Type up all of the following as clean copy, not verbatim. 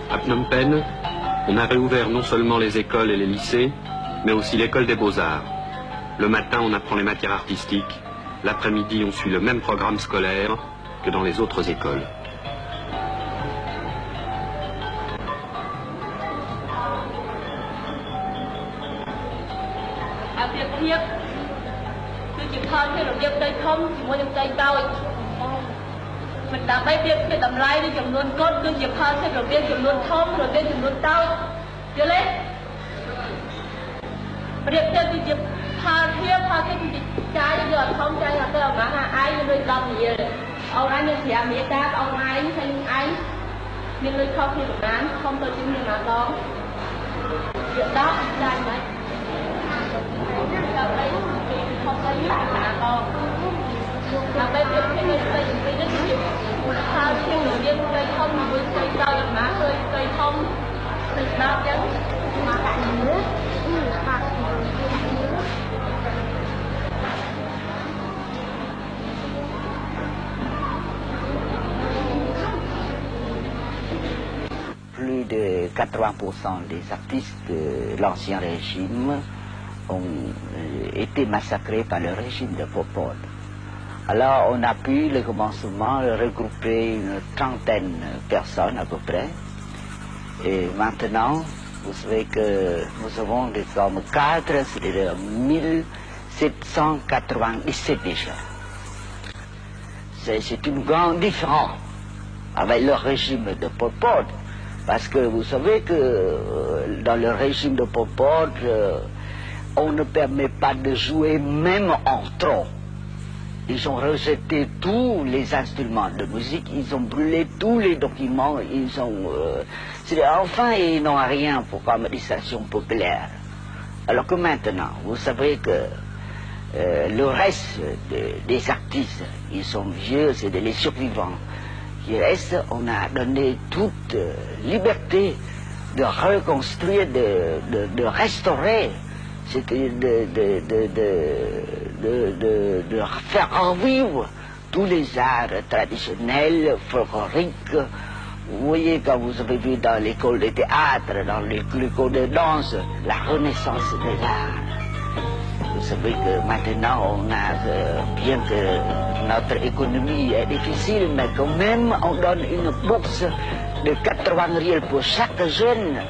À Phnom Penh, on a réouvert non seulement les écoles et les lycées, mais aussi l'école des beaux-arts. Le matin, on apprend les matières artistiques. L'après-midi, on suit le même programme scolaire que dans les autres écoles. Plus de 80% des artistes de l'ancien régime ont été massacrés par le régime de Pol Pot. Alors on a pu, le commencement, regrouper une trentaine de personnes à peu près. Et maintenant, vous savez que nous avons des hommes cadres, c'est-à-dire 1797 déjà. C'est une grande différence avec le régime de Pol Pot. Parce que vous savez que dans le régime de Pol Pot, on ne permet pas de jouer même en trop. Ils ont rejeté tous les instruments de musique, ils ont brûlé tous les documents, ils ont... enfin, ils n'ont rien pour l'administration populaire. Alors que maintenant, vous savez que le reste des artistes, ils sont vieux, c'est les survivants. Qui reste, on a donné toute liberté de reconstruire, de restaurer, c'était de faire revivre tous les arts traditionnels, folkloriques. Vous voyez, quand vous avez vu dans l'école de théâtre, dans l'école de danse, la renaissance des arts. Vous savez que maintenant, on a, bien que notre économie est difficile, mais quand même, on donne une bourse de 80 riels pour chaque jeune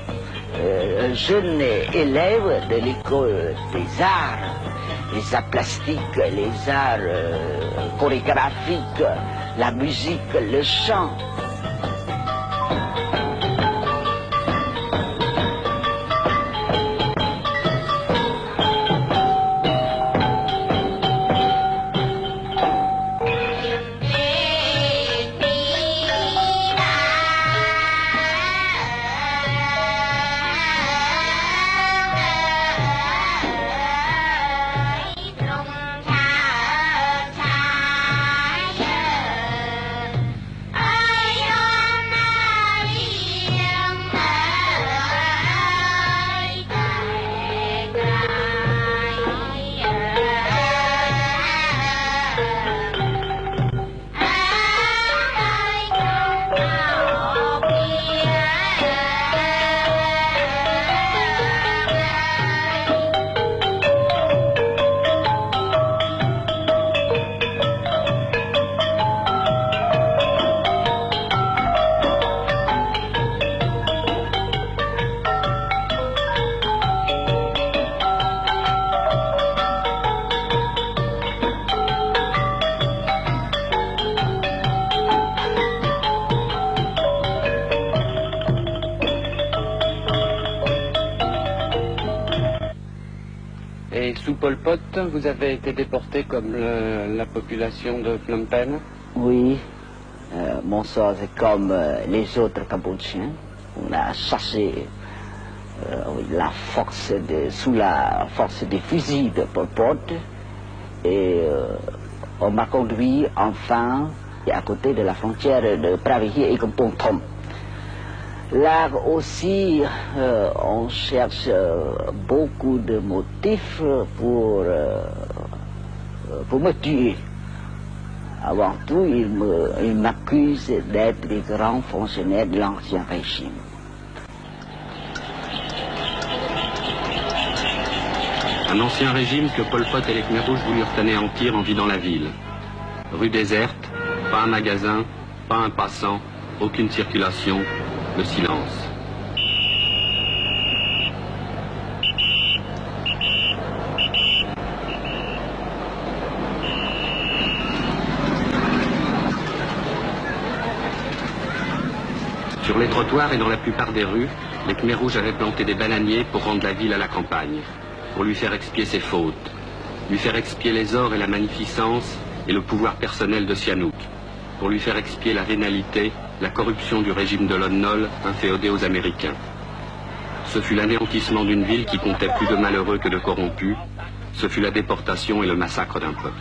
élève de l'école des arts, les arts plastiques, les arts chorégraphiques, la musique, le chant. Pol Pot, vous avez été déporté comme la population de Phnom Penh? Oui, mon sort c'est comme les autres Cambodgiens. On a chassé sous la force des fusils de Pol Pot et on m'a conduit enfin à côté de la frontière de Pravihi et Kampong Thom. Là aussi, on cherche beaucoup de motifs pour me tuer. Avant tout, il m'accuse d'être des grands fonctionnaires de l'ancien régime. Un ancien régime que Pol Pot et les Khmers rouges voulurent anéantir en vidant la ville. Rue déserte, pas un magasin, pas un passant, aucune circulation, le silence. Sur les trottoirs et dans la plupart des rues, les Khmers rouges avaient planté des bananiers pour rendre la ville à la campagne, pour lui faire expier ses fautes, lui faire expier les ors et la magnificence et le pouvoir personnel de Sihanouk, pour lui faire expier la vénalité, la corruption du régime de Lon Nol, inféodé aux Américains. Ce fut l'anéantissement d'une ville qui comptait plus de malheureux que de corrompus, ce fut la déportation et le massacre d'un peuple.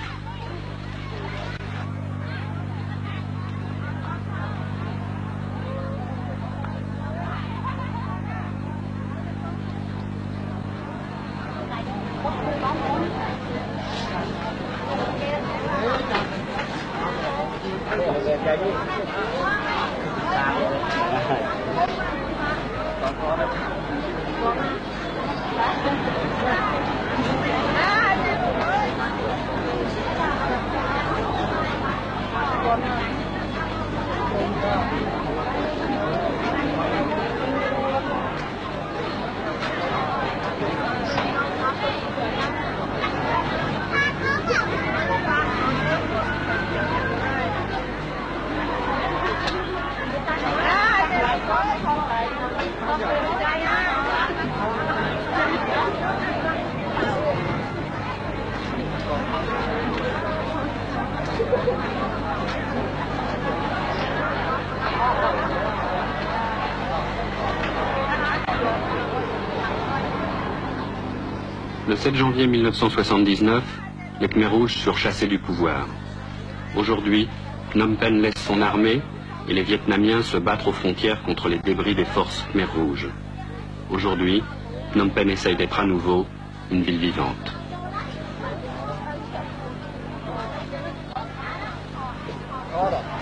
Le 7 janvier 1979, les Khmers rouges furent chassés du pouvoir. Aujourd'hui, Phnom Penh laisse son armée et les Vietnamiens se battent aux frontières contre les débris des forces Khmers rouges. Aujourd'hui, Phnom Penh essaye d'être à nouveau une ville vivante. Voilà.